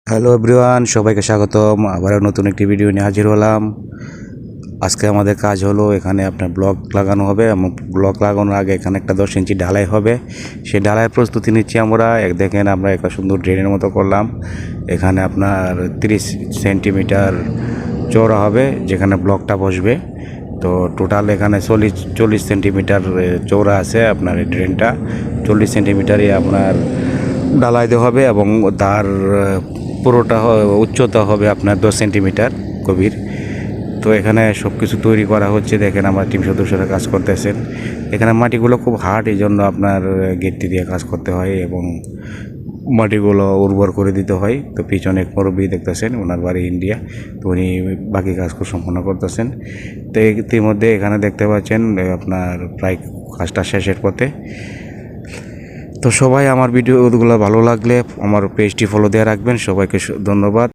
Hello everyone, সবাইকে স্বাগতম। আবারও নতুন একটি ভিডিও নিয়ে হাজির হলাম। আজকে আমাদের কাজ হলো এখানে আপনার ব্লক লাগানো হবে এবং ব্লক লাগানোর আগে এখানে একটা 10 ইঞ্চি ঢালাই হবে। সেই ঢালাইয়ের প্রস্তুতি নিচ্ছি আমরা। দেখেন আমরা একটা সুন্দর ড্রেনের মতো করলাম। এখানে আপনার 30 সেন্টিমিটার চওড়া হবে যেখানে ব্লকটা বসবে। তো টোটাল এখানে 40 সেন্টিমিটার চওড়া আছে আপনার এই ড্রেনটা। 40 সেন্টিমিটারই আপনার ঢালাই দেওয়া হবে এবং তার পুরোটা উচ্চতা হবে আপনার 10 সেন্টিমিটার গভীর। তো এখানে সব কিছু তৈরি করা হচ্ছে। দেখেন আমার টিম সদস্যরা কাজ করতেছেন। এখানে মাটিগুলো খুব হার্ড, এই জন্য আপনার গেটটি দিয়ে কাজ করতে হয় এবং মাটিগুলো উর্বর করে দিতে হয়। তো পিছনে এক মুরব্বী দেখতেছেন, ওনার বাড়ি ইন্ডিয়া। তো উনি বাকি কাজ সম্পন্ন করতেছেন। তো ইতিমধ্যে এখানে দেখতে পাচ্ছেন আপনার প্রায় কাজটা শেষের পথে। তো সবাই আমার ভিডিওগুলো ভালো লাগলে আমার পেজটি ফলো দিয়ে রাখবেন। সবাইকে ধন্যবাদ।